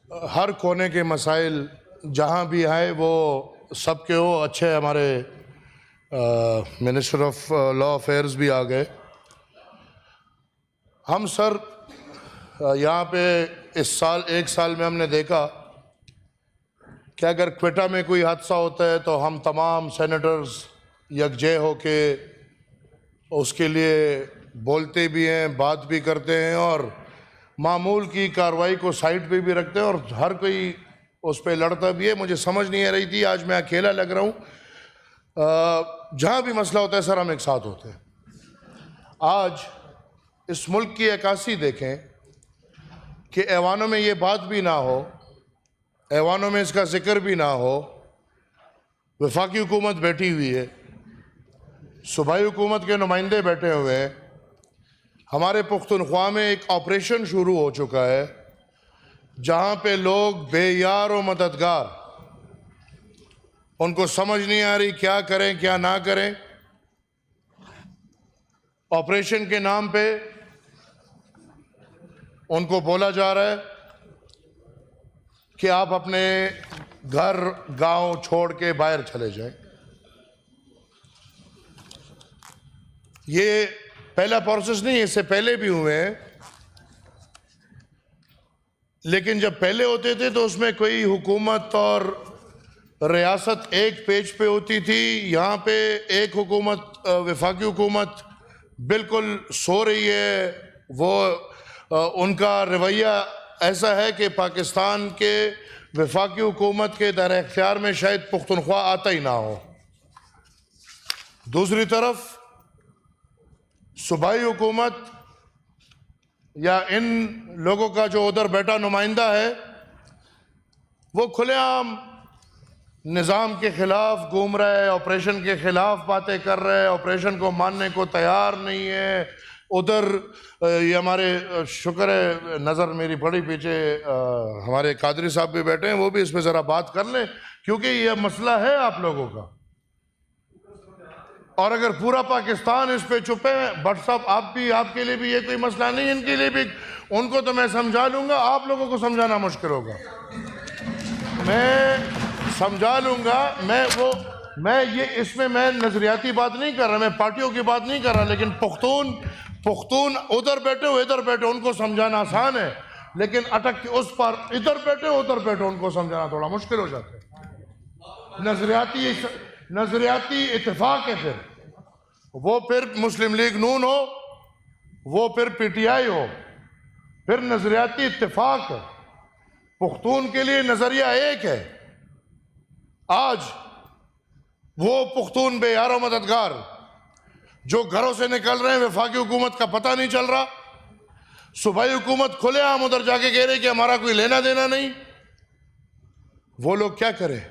हर कोने के मसाइल जहाँ भी आए वो सबके हो अच्छे। हमारे मिनिस्टर ऑफ लॉ अफेयर्स भी आ गए। हम सर यहाँ पे इस साल 1 साल में हमने देखा कि अगर क्वेटा में कोई हादसा होता है तो हम तमाम सेनेटर्स यकजे होके उसके लिए बोलते भी हैं, बात भी करते हैं और मामूल की कार्रवाई को साइड पे भी रखते हैं और हर कोई उस पर लड़ता भी है। मुझे समझ नहीं आ रही थी, आज मैं अकेला लग रहा हूँ। जहाँ भी मसला होता है सर हम एक साथ होते हैं। आज इस मुल्क की अक्कासी देखें कि ऐवानों में ये बात भी ना हो, ऐवानों में इसका जिक्र भी ना हो। वफाकी हुकूमत बैठी हुई है, सूबाई हुकूमत के नुमाइंदे बैठे हुए हैं। हमारे पुख्तनख्वा में एक ऑपरेशन शुरू हो चुका है जहाँ पे लोग बेयार और मददगार, उनको समझ नहीं आ रही क्या करें क्या ना करें। ऑपरेशन के नाम पे उनको बोला जा रहा है कि आप अपने घर गांव छोड़ के बाहर चले जाएं। ये पहला प्रोसेस नहीं है, इससे पहले भी हुए हैं, लेकिन जब पहले होते थे तो उसमें कोई हुकूमत और रियासत एक पेज पे होती थी। यहाँ पे एक हुकूमत, वफाकी हुकूमत बिल्कुल सो रही है। वो उनका रवैया ऐसा है कि पाकिस्तान के वफाकी हुकूमत के दायरे इख्तियार में शायद पुख्तनख्वा आता ही ना हो। दूसरी तरफ सूबाई हुकूमत या इन लोगों का जो उधर बैठा नुमाइंदा है वो खुलेआम निज़ाम के ख़िलाफ़ घूम रहा है, ऑपरेशन के ख़िलाफ़ बातें कर रहा है, ऑपरेशन को मानने को तैयार नहीं है। उधर ये हमारे शुक्र है नज़र मेरी बड़ी पीछे हमारे कादरी साहब भी बैठे हैं, वो भी इस पर ज़रा बात कर लें क्योंकि ये मसला है आप लोगों का। और अगर पूरा पाकिस्तान इस पे चुप है, भट्ट साहब आप भी, आपके लिए भी ये कोई मसला नहीं, इनके लिए भी, उनको तो मैं समझा लूँगा, आप लोगों को समझाना मुश्किल होगा। मैं समझा लूँगा, मैं ये इसमें मैं नज़रियाती बात नहीं कर रहा, मैं पार्टियों की बात नहीं कर रहा, लेकिन पुख्तून उधर बैठे हो इधर बैठे उनको समझाना आसान है, लेकिन अटक के उस पर इधर बैठे हो उधर बैठे उनको समझाना थोड़ा मुश्किल हो जाता है। नजरियाती इत्तेफाक है, फिर मुस्लिम लीग नून हो, वो फिर पीटीआई हो, फिर नजरियाती इत्तेफाक है। पुख्तून के लिए नजरिया एक है। आज वो पुख्तून बेयार मददगार जो घरों से निकल रहे हैं, वफाकी हुकूमत का पता नहीं चल रहा, सूबाई हुकूमत खुलेआम उधर जाके कह रहे कि हमारा कोई लेना देना नहीं, वो लोग क्या करें?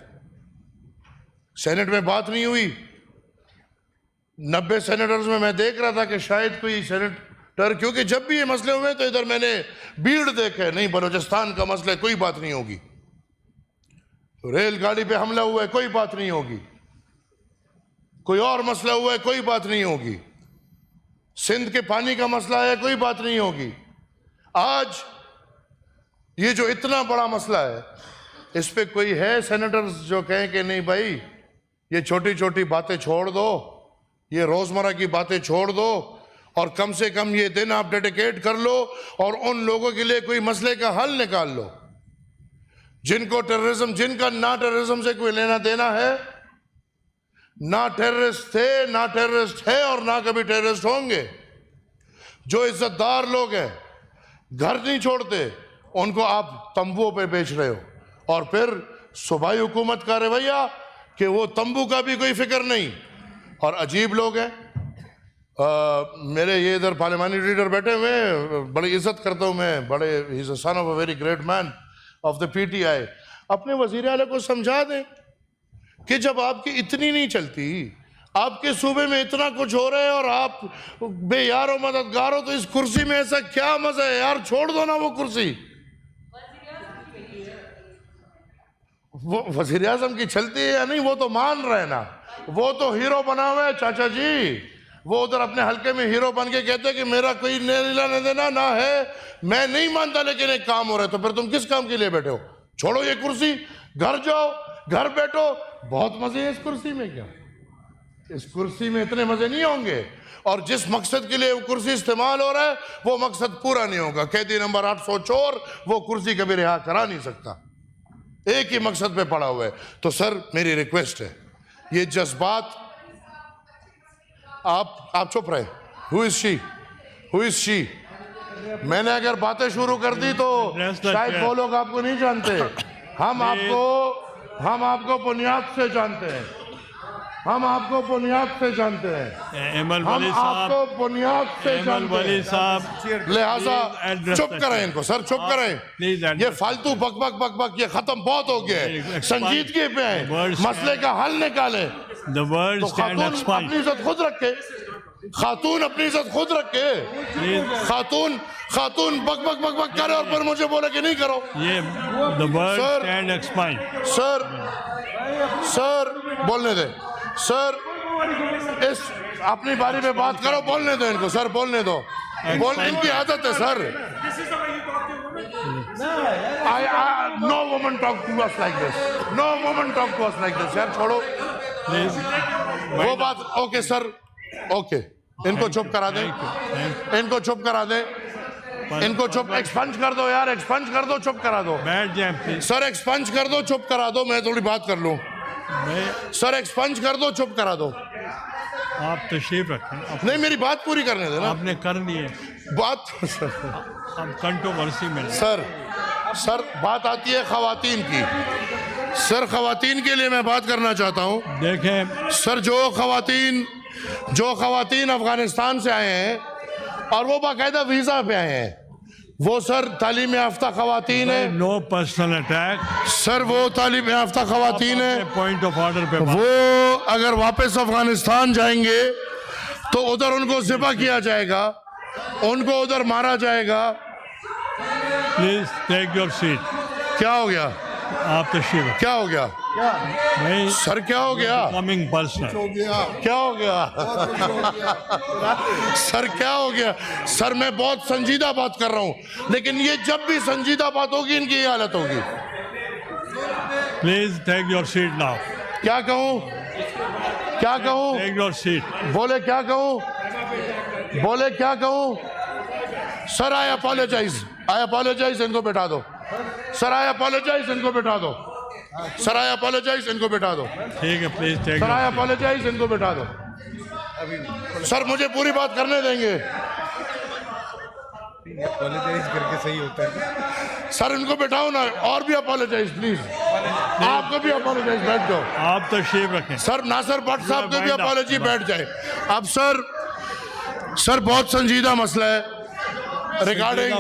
सेनेट में बात नहीं हुई। 90 सेनेटर्स में मैं देख रहा था कि शायद कोई सेनेटर, क्योंकि जब भी ये मसले हुए तो इधर मैंने भीड़ देखे, नहीं बलूचिस्तान का मसला है कोई बात नहीं होगी, रेलगाड़ी पे हमला हुआ है कोई बात नहीं होगी, कोई और मसला हुआ है कोई बात नहीं होगी, सिंध के पानी का मसला है कोई बात नहीं होगी। आज ये जो इतना बड़ा मसला है इस पे कोई है सेनेटर्स जो कहें कि नहीं भाई ये छोटी छोटी बातें छोड़ दो, ये रोजमर्रा की बातें छोड़ दो और कम से कम ये दिन आप डेडिकेट कर लो और उन लोगों के लिए कोई मसले का हल निकाल लो जिनको टेररिज्म, जिनका ना टेररिज्म से कोई लेना देना है, ना टेररिस्ट थे, ना टेररिस्ट है और ना कभी टेररिस्ट होंगे। जो इज्जतदार लोग हैं, घर नहीं छोड़ते, उनको आप तंबुओं पे बेच रहे हो। और फिर सूबाई हुकूमत का रवैया कि वो तंबू का भी कोई फिक्र नहीं। और अजीब लोग हैं। मेरे ये इधर पार्लियामानी लीडर बैठे हुए हैं, बड़ी इज्जत करता हूँ मैं, बड़े he is a son of a very great man of the PTI. अपने वजीर आला को समझा दें कि जब आपकी इतनी नहीं चलती, आपके सूबे में इतना कुछ हो रहा है और आप बेयार और मददगार हो, तो इस कुर्सी में ऐसा क्या मजा है यार, छोड़ दो ना वो कुर्सी। वो वज़ीर आज़म की चलती है या नहीं वो तो मान रहे ना, वो तो हीरो बना हुआ है चाचा जी, वो उधर अपने हल्के में हीरो बन के कहते हैं कि मेरा कोई लेना देना ना है, मैं नहीं मानता, लेकिन एक काम हो रहा है। तो फिर तुम किस काम के लिए बैठे हो? छोड़ो ये कुर्सी, घर जाओ, घर बैठो। बहुत मजे हैं इस कुर्सी में। क्या इस कुर्सी में इतने मजे नहीं होंगे? और जिस मकसद के लिए वो कुर्सी इस्तेमाल हो रहा है वो मकसद पूरा नहीं होगा। कैदी नंबर 800 चोर वो कुर्सी कभी रिहा करा नहीं सकता, एक ही मकसद पे पड़ा हुआ है। तो सर मेरी रिक्वेस्ट है, ये जज्बात आप चुप रहे। Who is she? Who is she? मैंने अगर बातें शुरू कर दी तो शायद वो लोग आपको नहीं जानते। हम आपको बुनियाद से जानते हैं। हम आपको बुनियाद से जानते हैं। एमल हम वली साहब, आपको बुनियाद से एमल जानते वली हैं। साहब, लिहाजा address चुप the करें chair. इनको। सर चुप करें। Please address ये फालतू बक बक बक बक ये खत्म बहुत हो गया है। संजीदगी पे आए, मसले का हल निकालें। the word तो stand खातून expired. अपनी इज्जत खुद रखे। खातून अपनी इज्जत खुद रखे। खातून बक बक बक बक करे और फिर मुझे बोले कि नहीं करो। ये the word Sir. stand expired. Sir बोलने दे। सर इस अपनी बारी में बात करो, बोलने दो इनको। सर बोलने दो, इनकी आदत है sir. No woman talk to us like this, no woman talk to us like this. यार छोड़ो Please. वो बात। ओके सर, ओके, इनको चुप करा दे, इनको चुप करा दे, इनको चुप। एक्सपंज कर दो यार, एक्सपंज कर दो, चुप करा दो। बैठ जाए प्लीज। सर एक्सपंज कर दो, चुप करा दो, मैं थोड़ी बात कर लूं। सर एक्सपंज कर दो, चुप करा दो। आप तशरीफ रखें। नहीं मेरी बात पूरी करने देना। आपने कर लिए बात अब कंट्रोवर्सी में। सर बात आती है खवातीन की। सर खवातीन के लिए मैं बात करना चाहता हूं। देखें सर जो खवातीन अफगानिस्तान से आए हैं और वो बाकायदा वीजा पे आए हैं, वो सर तालीम याफ्ता खवातीन है। No personal attack. सर वो तालीम याफ्ता खवातीन है। पॉइंट ऑफ ऑर्डर पे वो अगर वापस अफगानिस्तान जाएंगे तो उधर उनको ज़िबा किया जाएगा, उनको उधर मारा जाएगा। Please take your seat. क्या हो गया? आप तशरीफ रखें। क्या हो गया? नहीं सर क्या हो गया? Coming personal. क्या हो गया? सर क्या हो गया? सर मैं बहुत संजीदा बात कर रहा हूं, लेकिन ये जब भी संजीदा बात होगी इनकी ये हालत होगी। Please take your seat now. क्या कहूं? क्या कहूं? Take your seat. बोले क्या कहूं? बोले क्या कहूं? सर आई अपोलोजाइज, इनको बैठा दो। सर आई अपोलोजाइज, इनको बैठा दो। सर आई अपोलोजाइज, इनको बैठा दो। ठीक है please take. Sir I apologise, इनको बैठा दो। सर मुझे पूरी बात करने देंगे? अपोलोजाइज करके सही होता है। सर इनको बैठाओ ना, और भी अपोलोजाइज प्लीज। आपको भी अपोलोजाइज, बैठ जाओ। आप तशरीफ रखें। सर नासिर भट्ट साहब को भी अपोलोजी, बैठ जाए। अब सर बहुत संजीदा मसला है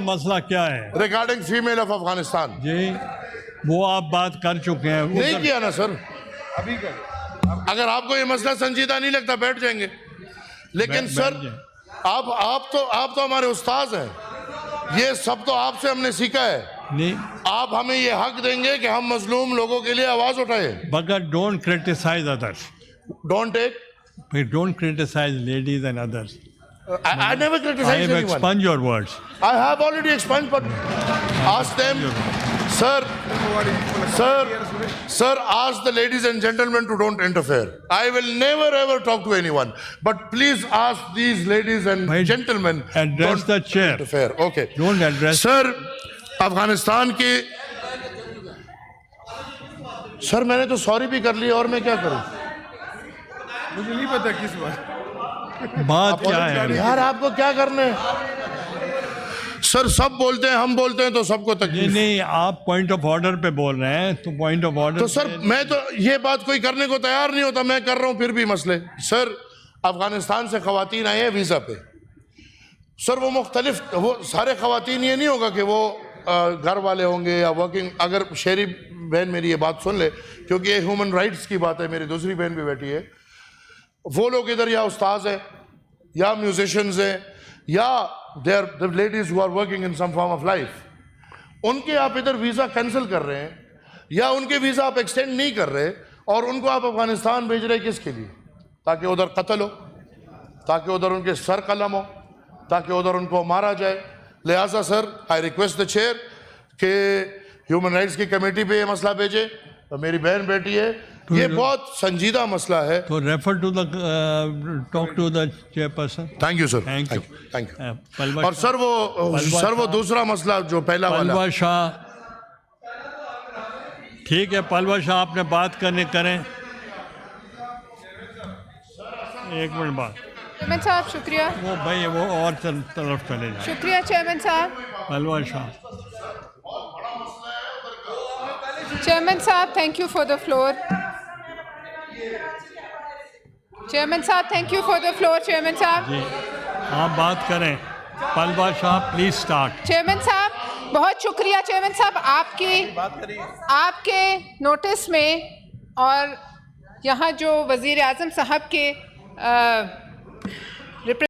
मसला क्या है? Regarding female of Afghanistan. जी वो आप बात कर चुके हैं। नहीं किया ना सर? अभी कर। अगर आपको ये मसला संजीदा नहीं लगता बैठ जाएंगे, लेकिन सर आप तो हमारे उस्ताद हैं। ये सब तो आपसे हमने सीखा है। नहीं आप हमें ये हक देंगे कि हम मजलूम लोगों के लिए आवाज उठाए। But don't criticise others. Don't criticize ladies and others. I never I criticize have anyone. expunged your words. I have already expunged, but ask them, sir, ask the ladies and gentlemen to don't interfere. I will never ever talk to anyone, but please ask these ladies and gentlemen Address the chair. interfere. Okay. Don't address. Sir, Afghanistan के sir मैंने तो sorry भी कर ली और मैं क्या करूं? मुझे नहीं पता किस बात। बात क्या है यार आपको क्या करना है? सर सब बोलते हैं, हम बोलते हैं तो सबको तकलीफ। नहीं आप पॉइंट ऑफ ऑर्डर पे बोल रहे हैं तो पॉइंट ऑफ ऑर्डर। तो सर मैं तो ये बात कोई करने को तैयार नहीं होता, मैं कर रहा हूं फिर भी मसले। सर अफगानिस्तान से खवातीन आए हैं वीज़ा पे। सर वो मुख्तलिफ, वो सारे खवातीन ये नहीं होगा कि वो घर वाले होंगे या वर्किंग। अगर शहरी बहन मेरी ये बात सुन ले, क्योंकि ये ह्यूमन राइट्स की बात है, मेरी दूसरी बहन भी बैठी है। वो लोग इधर या उस्ताद हैं या म्यूजिशियंस हैं या they are the ladies who are working in some form of life. उनके आप इधर वीज़ा कैंसिल कर रहे हैं या उनके वीज़ा आप एक्सटेंड नहीं कर रहे और उनको आप अफगानिस्तान भेज रहे किसके लिए? ताकि उधर कत्ल हो, ताकि उधर उनके सर कलम हो, ताकि उधर उनको मारा जाए। लिहाजा sir I request the chair कि ह्यूमन राइट्स की कमेटी पे ये मसला भेजे। तो मेरी बहन बेटी है, ये बहुत संजीदा मसला है। तो refer to the talk to the chairperson. Thank you sir, Thank you. Thank you. Palwa और सर वो दूसरा मसला जो पहला वाला, पलवा शाह, ठीक है पलवा शाह आपने बात करने करें। एक मिनट बाद चेयरमैन साहब शुक्रिया। वो भाई वो और तरफ चले जाए। शुक्रिया चेयरमैन साहब। पलवा शाह, चेयरमैन साहब thank you for the floor. Chairman साहब thank you for the floor. Chairman साहब जी आप बात करें। Palwa Shah please start. Chairman साहब बहुत शुक्रिया। चेयरमैन साहब आपके नोटिस में और यहाँ जो वज़ीर आज़म साहब के